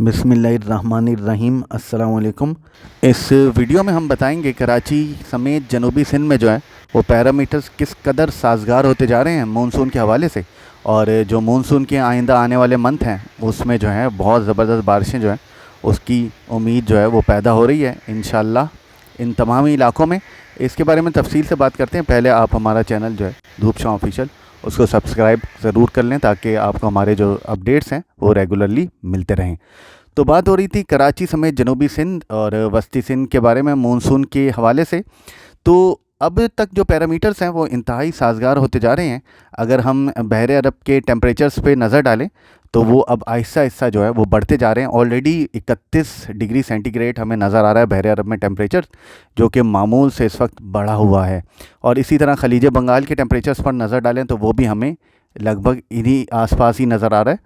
बिस्मिल्लाहिर्रहमानिर्रहीम अस्सलाम वालेकुम। इस वीडियो में हम बताएंगे कराची समेत जनूबी सिंध में जो है वो पैरामीटर्स किस कदर साजगार होते जा रहे हैं मानसून के हवाले से, और जो मानसून के आइंदा आने वाले मंथ हैं उसमें जो है बहुत ज़बरदस्त बारिशें जो हैं उसकी उम्मीद जो है वो पैदा हो रही है इंशाअल्लाह इन तमाम इलाकों में। इसके बारे में तफसील से बात करते हैं। पहले आप हमारा चैनल जो है धूप छाँव ऑफिशियल उसको सब्सक्राइब ज़रूर कर लें ताकि आपको हमारे जो अपडेट्स हैं वो रेगुलरली मिलते रहें। तो बात हो रही थी कराची समेत जनूबी सिंध और वस्ती सिंध के बारे में मानसून के हवाले से। तो अब तक जो पैरामीटर्स हैं वो इंतहाई साजगार होते जा रहे हैं। अगर हम बहर अरब के टेम्परेचर्स पे नज़र डालें तो वो अब आहिस्ता आहिस्ता जो है वो बढ़ते जा रहे हैं। ऑलरेडी 31 डिग्री सेंटीग्रेड हमें नज़र आ रहा है बहर अरब में टेम्परेचर, जो कि मामूल से इस वक्त बढ़ा हुआ है। और इसी तरह खलीज बंगाल के टेम्परेचर्स पर नज़र डालें तो वो भी हमें लगभग इन्हीं आसपास ही नज़र आ रहा है।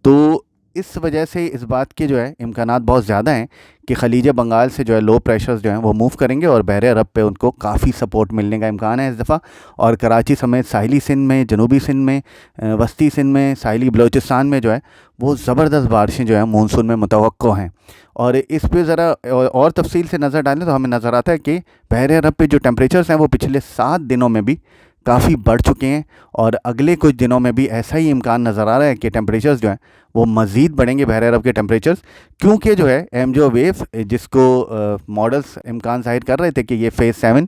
तो इस वजह से इस बात के जो है इम्कानात बहुत ज़्यादा हैं कि खलीज बंगाल से जो है लो प्रेशर्स जो हैं वो मूव करेंगे और बहर अरब पे उनको काफ़ी सपोर्ट मिलने का इम्कान है इस दफ़ा। और कराची समेत साहिली सिंध में, जनूबी सिंध में, वस्ती सिंध में, साहिली बलूचिस्तान में जो है वो ज़बरदस्त बारिशें जो है मानसून में मुतवक्को हैं। और इस पे ज़रा और तफसील से नज़र डालें तो हमें नज़र आता है कि बहर अरब पे जो टेम्परेचर्स हैं वो पिछले 7 दिनों में भी काफ़ी बढ़ चुके हैं और अगले कुछ दिनों में भी ऐसा ही इम्कान नज़र आ रहा है कि टेम्परेचर्स जो हैं वो मज़ीद बढ़ेंगे बहर अरब के टेम्परेचर्स, क्योंकि जो है एमजो वेव जिसको मॉडल्स इम्कान ज़ाहिर कर रहे थे कि ये फ़ेज़ 7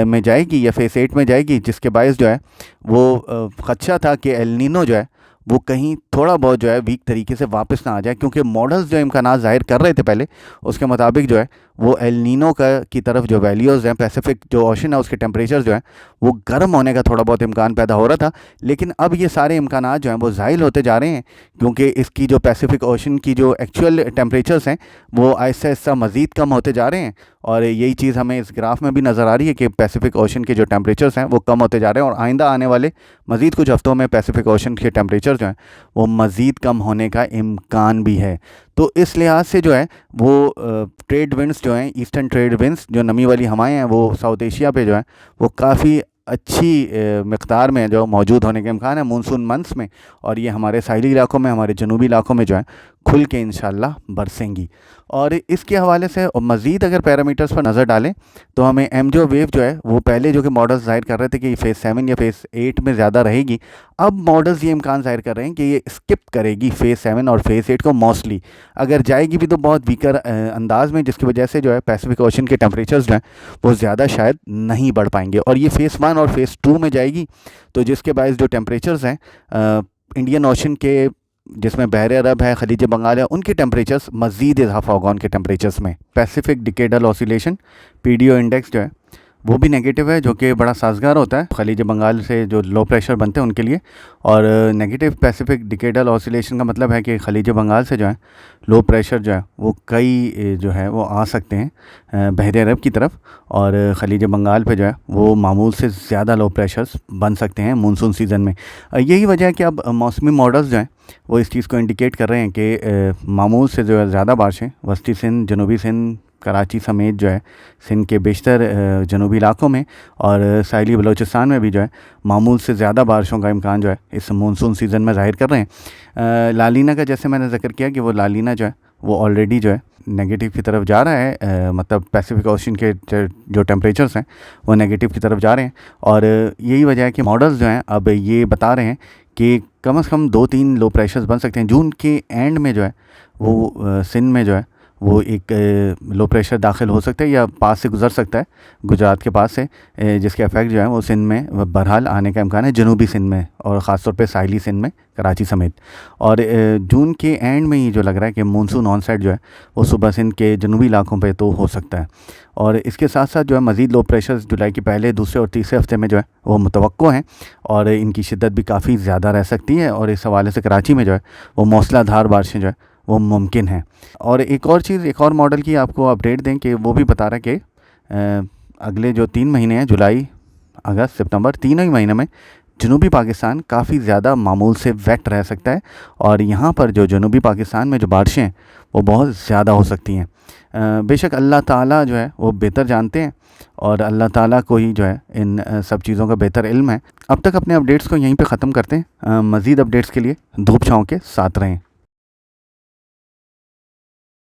में जाएगी या फ़ेज़ 8 में जाएगी, जिसके बायस जो है वो ख़दशा था कि एल नीनो जो है वो कहीं थोड़ा बहुत जो है वीक तरीके से वापस ना आ जाए, क्योंकि मॉडल्स जो इम्कानात ज़ाहिर कर रहे थे पहले उसके मुताबिक जो है वो एल नीनो की तरफ जो वैल्यूज़ हैं, पैसिफिक जो ओशन है उसके टेम्परेचर जो है वो गर्म होने का थोड़ा बहुत इम्कान पैदा हो रहा था। लेकिन अब ये सारे इम्कानात जो हैं वो ज़ाइल होते जा रहे हैं, क्योंकि इसकी जो पैसिफिक ओशन की जो एक्चुअल टेम्परेचर्स हैं वो आहिस्ता आहिस्ता मज़ीद कम होते जा रहे हैं। और यही चीज़ हमें इस ग्राफ में भी नज़र आ रही है कि पैसिफिक ओशन के जो टेम्परेचर्स हैं वो कम होते जा रहे हैं और आइंदा आने वाले मज़ीद कुछ हफ्तों में पैसिफिक ओशन के टेम्परेचर जो हैं वो मज़ीद कम होने का इम्कान भी है। तो इस लिहाज से जो है वो ट्रेड विंड्स जो हैं, ईस्टर्न ट्रेड विंड्स जो नमी वाली हवाएं हैं वो साउथ एशिया पे जो है वो काफ़ी अच्छी मिक़दार में जो मौजूद होने का इम्कान है मानसून मंथ्स में, और ये हमारे साहिली इलाकों में, हमारे जनूबी इलाकों में जो है खुल के इंशाल्लाह बरसेंगी। और इसके हवाले से और मज़ीद अगर पैरामीटर्स पर नज़र डालें तो हमें एमजो वेव जो है वो पहले जो कि मॉडल्स ज़ाहिर कर रहे थे कि फ़ेज़ 7 या फ़ेज़ 8 में ज़्यादा रहेगी, अब मॉडल्स ये इम्कान ज़ाहिर कर रहे हैं कि ये स्किप करेगी फ़ेज़ 7 और फ़ेज़ 8 को। मोस्टली अगर जाएगी भी तो बहुत वीकर अंदाज में, जिसकी वजह से जो है पैसिफिक ओशन के टेम्परेचर्स जो हैं वो ज़्यादा शायद नहीं बढ़ पाएंगे। और ये फ़ेज़ 1 और फ़ेज़ 2 में जाएगी तो जिसके बायस जो टेम्परेचर्स हैं इंडियन ओशन के, जिसमें बहर अरब है, खलीज बंगाल है, उनके टेम्परेचर्स मज़ीद इजाफा होगा उनके टेम्परेचर्स में। Pacific decadal oscillation PDO index जो है वो भी नेगेटिव है, जो कि बड़ा साजगार होता है खलीज बंगाल से जो लो प्रेशर बनते हैं उनके लिए। और नेगेटिव पैसिफिक डिकेडल ऑसिलेशन का मतलब है कि खलीज बंगाल से जो है लो प्रेशर जो है वो कई जो है वो आ सकते हैं बहर अरब की तरफ, और ख़लीज बंगाल पे जो है वो मामूल से ज़्यादा लो प्रेशर्स बन सकते हैं मानसून सीज़न में। यही वजह है कि अब मौसमी मॉडल्स जो हैं वो इस चीज़ को इंडिकेट कर रहे हैं कि मामूल से जो है ज़्यादा बारिशें वस्ती सिंध, जनूबी सिंध, कराची समेत जो है सिंध के बेशतर जनूबी इलाकों में और साहिली बलूचिस्तान में भी जो है मामूल से ज़्यादा बारिशों का इम्कान जो है इस मानसून सीज़न में ज़ाहिर कर रहे हैं। लालीना का जैसे मैंने ज़िक्र किया कि वो लालीना जो है वो ऑलरेडी जो है नेगेटिव की तरफ जा रहा है, मतलब पैसिफिक ओशन के जो टेम्परेचर्स हैं वो नेगेटिव की तरफ जा रहे हैं। और यही वजह है कि मॉडल्स जो हैं अब ये बता रहे हैं कि कम से कम 2-3 लो प्रेशर्स बन सकते हैं जून के एंड में जो है वो सिंध में जो है वो एक लो प्रेशर दाखिल हो सकता है या पास से गुज़र सकता है गुजरात के पास से, जिसके इफेक्ट जो है वो सिंध में बहरहाल आने का इम्कान है, जनूबी सिंध में और ख़ास तौर पे साहिली सिंध में, कराची समेत। और जून के एंड में ही जो लग रहा है कि मानसून ऑनसेट जो है वो सुबह सिंध के जनूबी इलाकों पे तो हो सकता है। और इसके साथ साथ जो है मज़ीद लो प्रेशर जुलाई के पहले, दूसरे और तीसरे हफ्ते में जो है वो मुतवक्को हैं और इनकी शिद्दत भी काफ़ी ज़्यादा रह सकती है। और इस हवाले से कराची में जो है वो मौसलाधार बारिशें जो है वो मुमकिन है। और एक और चीज़, एक और मॉडल की आपको अपडेट दें कि वो भी बता रहा है कि अगले जो 3 महीने हैं, जुलाई, अगस्त, सितंबर, तीनों ही महीने में जनूबी पाकिस्तान काफ़ी ज़्यादा मामूल से वेट रह सकता है और यहाँ पर जो जनूबी पाकिस्तान में जो बारिशें हैं वो बहुत ज़्यादा हो सकती हैं। बेशक अल्लाह ताला जो है वो बेहतर जानते हैं और अल्लाह ताला को ही जो है इन सब चीज़ों का बेहतर इल्म है। अब तक अपने अपडेट्स को यहीं पे ख़त्म करते हैं। मज़ीद अपडेट्स के लिए धूप छाँव के साथ रहें।